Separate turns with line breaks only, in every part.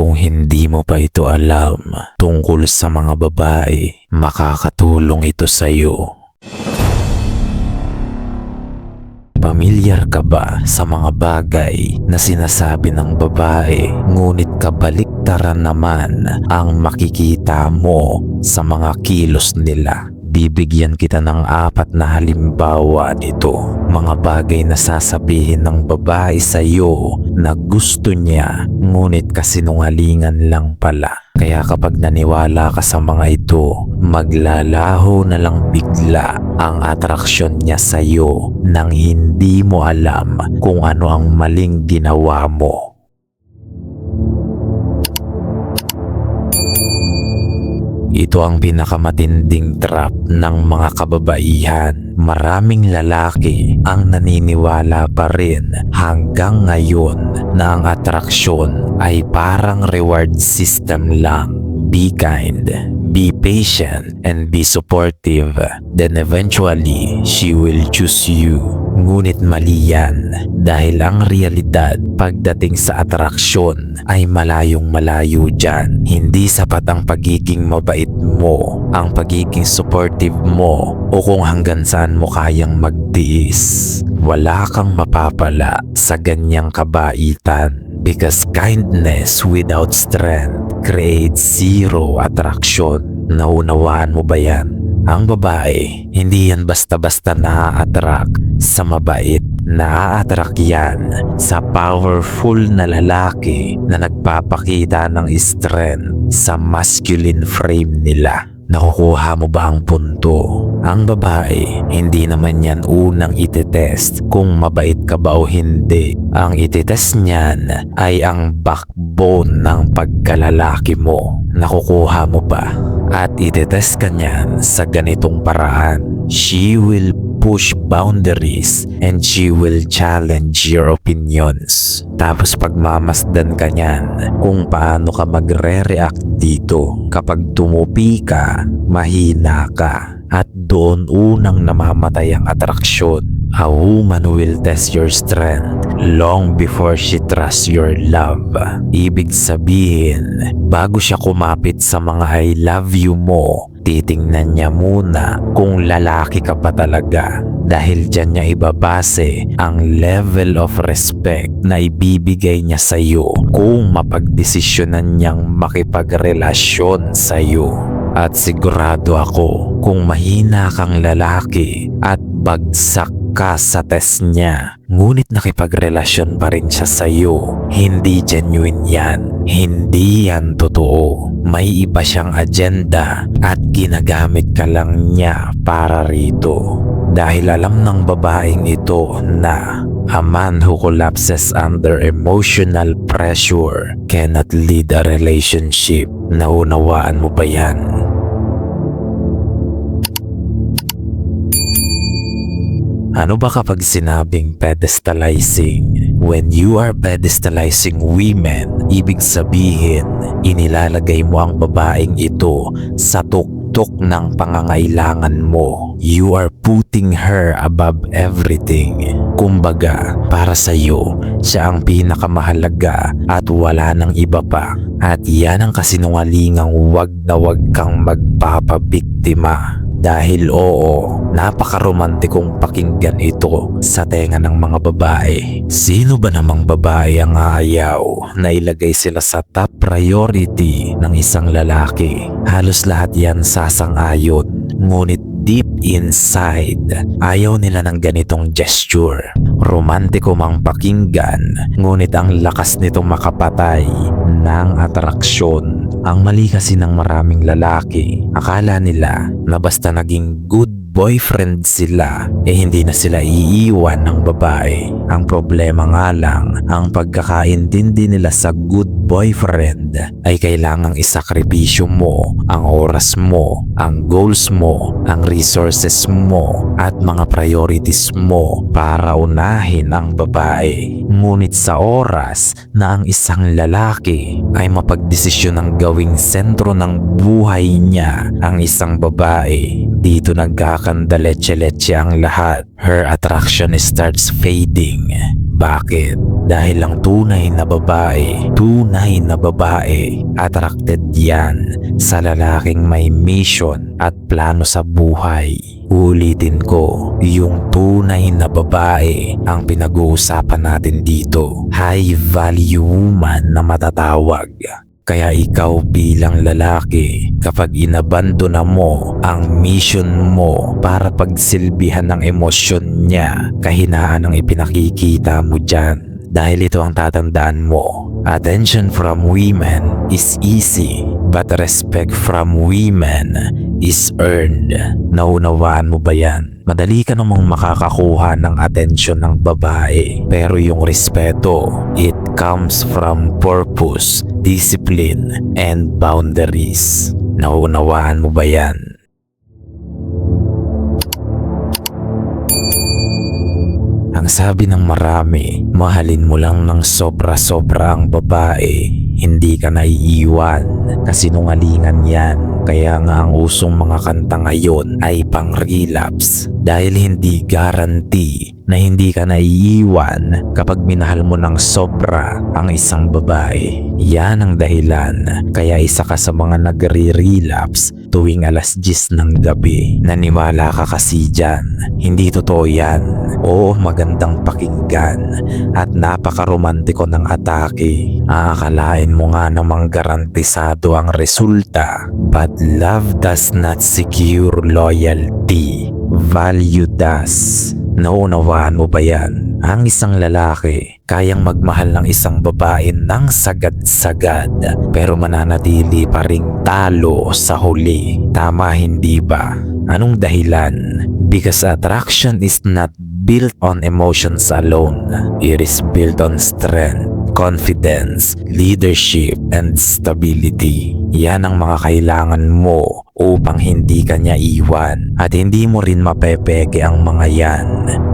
Kung hindi mo pa ito alam tungkol sa mga babae, makakatulong ito sa iyo. Pamilyar ka ba sa mga bagay na sinasabi ng babae ngunit kabaliktaran naman ang makikita mo sa mga kilos nila? Bibigyan kita ng 4 na halimbawa nito. Mga bagay na sasabihin ng babae sa iyo na gusto niya ngunit kasinungalingan lang pala. Kaya kapag naniwala ka sa mga ito, maglalaho na lang bigla ang atraksyon niya sa iyo nang hindi mo alam kung ano ang maling ginawa mo. Ito ang pinakamatinding trap ng mga kababaihan. Maraming lalaki ang naniniwala pa rin hanggang ngayon na ang atraksyon ay parang reward system lang. Be kind, be patient, and be supportive. Then eventually, she will choose you. Ngunit mali yan dahil ang realidad pagdating sa atraksyon ay malayong malayo dyan. Hindi sapat ang pagiging mabait mo, ang pagiging supportive mo, o kung hanggang saan mo kayang magtiis. Wala kang mapapala sa ganyang kabaitan. Because kindness without strength creates zero attraction. Naunawaan mo ba yan? Ang babae, hindi yan basta-basta na-attract sa mabait. Na-attract yan sa powerful na lalaki na nagpapakita ng strength sa masculine frame nila. Nakukuha mo ba ang punto? Ang babae, hindi naman yan unang itetest kung mabait ka ba o hindi. Ang itetest niyan ay ang backbone ng pagkalalaki mo. Nakukuha mo ba? At itetest ka niyan sa ganitong paraan. She will push boundaries and she will challenge your opinions. Tapos pagmamasdan ka niyan kung paano ka magre-react dito. Kapag tumupi ka, mahina ka, at doon unang namamatay ang atraksyon. A woman will test your strength long before she trusts your love. Ibig sabihin, bago siya kumapit sa mga I love you mo, titingnan niya muna kung lalaki ka pa talaga. Dahil dyan niya ibabase ang level of respect na ibibigay niya sa iyo kung mapagdesisyonan niyang makipagrelasyon sa iyo. At sigurado ako kung mahina kang lalaki at bagsak ka sa test niya, ngunit nakipagrelasyon pa rin siya sa iyo, hindi genuine yan. Hindi yan totoo. May iba siyang agenda at ginagamit ka lang niya para rito. Dahil alam ng babaeng ito na a man who collapses under emotional pressure cannot lead a relationship. Naunawaan mo ba yan? Ano ba kapag sinabing pedestalizing? When you are pedestalizing women, ibig sabihin, inilalagay mo ang babaeng ito sa tuktok ng pangangailangan mo. You are putting her above everything. Kumbaga, para sa iyo, siya ang pinakamahalaga at wala nang iba pa. At yan ang kasinungalingang wag na wag kang magpapabiktima. Dahil oo, napakaromantikong pakinggan ito sa tenga ng mga babae. Sino ba namang babae ang ayaw na ilagay sila sa top priority ng isang lalaki? Halos lahat yan sasang-ayon. Ngunit deep inside, ayaw nila ng ganitong gesture. Romantiko mang pakinggan, ngunit ang lakas nitong makapatay ng atraksyon. Ang mali kasi ng maraming lalaki, akala nila na basta naging good boyfriend sila, hindi na sila iiwan ng babae. Ang problema nga lang, ang pagkakaintindi nila sa good boyfriend ay kailangang isakripisyo mo ang oras mo, ang goals mo, ang resources mo, at mga priorities mo para unahin ang babae. Ngunit sa oras na ang isang lalaki ay mapagdesisyon ng gawing sentro ng buhay niya ang isang babae, dito nagkakandaletse-letse ang lahat. Her attraction starts fading. Bakit? Dahil ang tunay na babae, attracted yan sa lalaking may mission at plano sa buhay. Ulitin ko, yung tunay na babae ang pinag-uusapan natin dito. High value woman na matatawag. Kaya ikaw bilang lalaki, kapag inabandona mo ang mission mo para pagsilbihan ng emosyon niya, kahinaan ang ipinakikita mo dyan. Dahil ito ang tatandaan mo. Attention from women is easy, but respect from women is earned. Naunawaan mo ba yan? Madali ka namang makakakuha ng atensyon ng babae. Pero yung respeto, it comes from purpose, discipline, and boundaries. Naunawaan mo ba yan? Ang sabi ng marami, mahalin mo lang ng sobra-sobra ang babae, hindi ka naiiwan. Kasinungalingan yan. Kaya nga ang usong mga kanta ngayon ay pang-relapse. Dahil hindi guarantee na hindi ka naiiwan kapag minahal mo ng sobra ang isang babae. Yan ang dahilan kaya isa ka sa mga nagre-relapse tuwing alas 10 ng gabi. Naniwala ka kasi dyan. Hindi totoo yan. Oo, magandang pakinggan at napakaromantiko ng atake. Aakalain mo nga namang garantisado ang resulta. But love does not secure loyalty. Value does. Naunawaan mo ba yan? Ang isang lalaki kayang magmahal ng isang babae ng sagad-sagad pero mananatili pa ring talo sa huli. Tama hindi ba? Anong dahilan? Because attraction is not built on emotions alone. It is built on strength, confidence, leadership, and stability. Yan ang mga kailangan mo upang hindi ka niya iwan. At hindi mo rin mapepeke ang mga yan.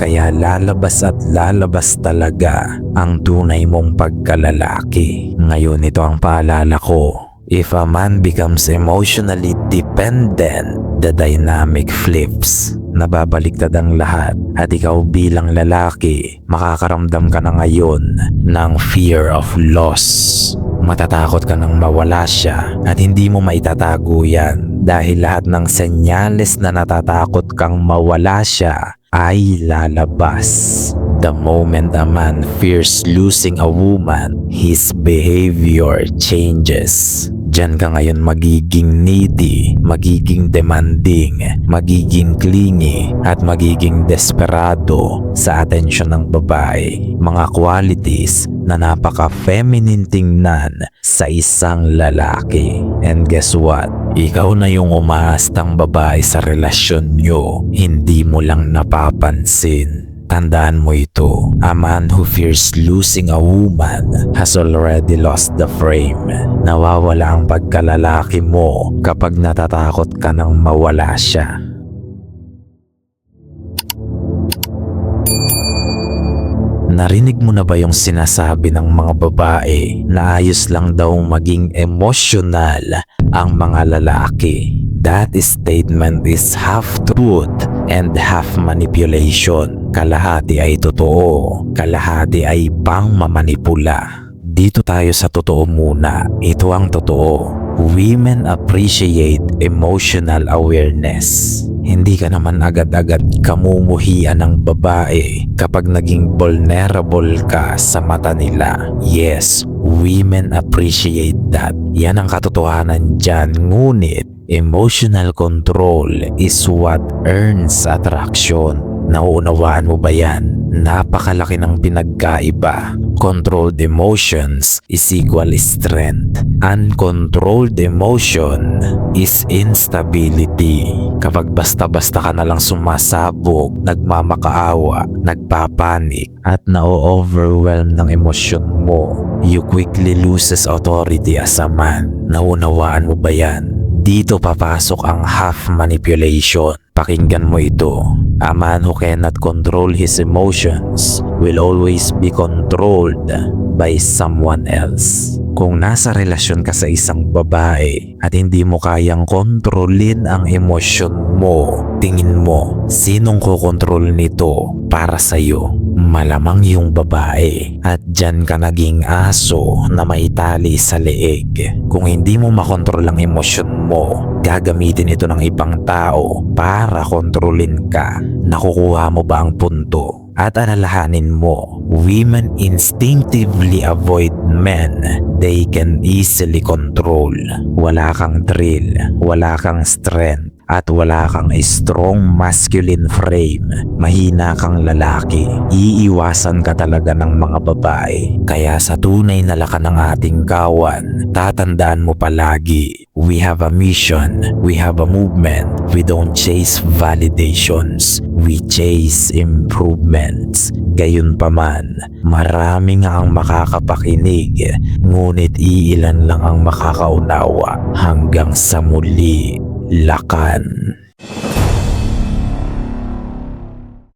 Kaya lalabas at lalabas talaga ang tunay mong pagkalalaki. Ngayon ito ang paalala ko. If a man becomes emotionally dependent, the dynamic flips. Nababaliktad ang lahat at ikaw bilang lalaki, makakaramdam ka na ngayon ng fear of loss. Matatakot ka nang mawala siya at hindi mo maitatago yan dahil lahat ng senyales na natatakot kang mawala siya ay lalabas. The moment a man fears losing a woman, his behavior changes. Diyan ka ngayon magiging needy, magiging demanding, magiging clingy, at magiging desperado sa atensyon ng babae. Mga qualities na napaka-feminine tingnan sa isang lalaki. And guess what? Ikaw na yung umaastang babae sa relasyon nyo, hindi mo lang napapansin. Tandaan mo ito, a man who fears losing a woman has already lost the frame. Nawawala ang pagkalalaki mo kapag natatakot ka nang mawala siya. Narinig mo na ba yung sinasabi ng mga babae na ayos lang daw maging emotional ang mga lalaki? That statement is half truth and half manipulation. Kalahati ay totoo, kalahati ay pang-mamanipula. Dito tayo sa totoo muna. Ito ang totoo. Women appreciate emotional awareness. Hindi ka naman agad-agad kamumuhian ng babae kapag naging vulnerable ka sa mata nila. Yes, women appreciate that. Yan ang katotohanan dyan. Ngunit, emotional control is what earns attraction. Nauunawaan mo ba yan? Napakalaki ng pinagkaiba. Controlled emotions is equal strength. Uncontrolled emotion is instability. Kapag basta-basta ka na lang sumasabog, nagmamakaawa, nagpapanik, at na-overwhelm ng emosyon mo, you quickly loses authority as a man. Naunawaan mo ba yan? Dito papasok ang half manipulation. Pakinggan mo ito. A man who cannot control his emotions will always be controlled by someone else. Kung nasa relasyon ka sa isang babae at hindi mo kayang kontrolin ang emosyon mo, tingin mo, sinong kokontrol nito para sa'yo? Malamang yung babae at dyan ka naging aso na maitali sa leeg. Kung hindi mo makontrol ang emosyon mo, gagamitin ito ng ibang tao para kontrolin ka. Nakukuha mo ba ang punto? At alalahanin mo, women instinctively avoid men they can easily control. Wala kang thrill, wala kang strength, at wala kang strong masculine frame. Mahina kang lalaki. Iiwasan ka talaga ng mga babae. Kaya sa tunay na lakan ng ating kawan, tatandaan mo palagi, we have a mission, we have a movement. We don't chase validations, we chase improvements. Gayunpaman, marami nga ang makakapakinig, ngunit iilan lang ang makakaunawa. Hanggang sa muli, lakan.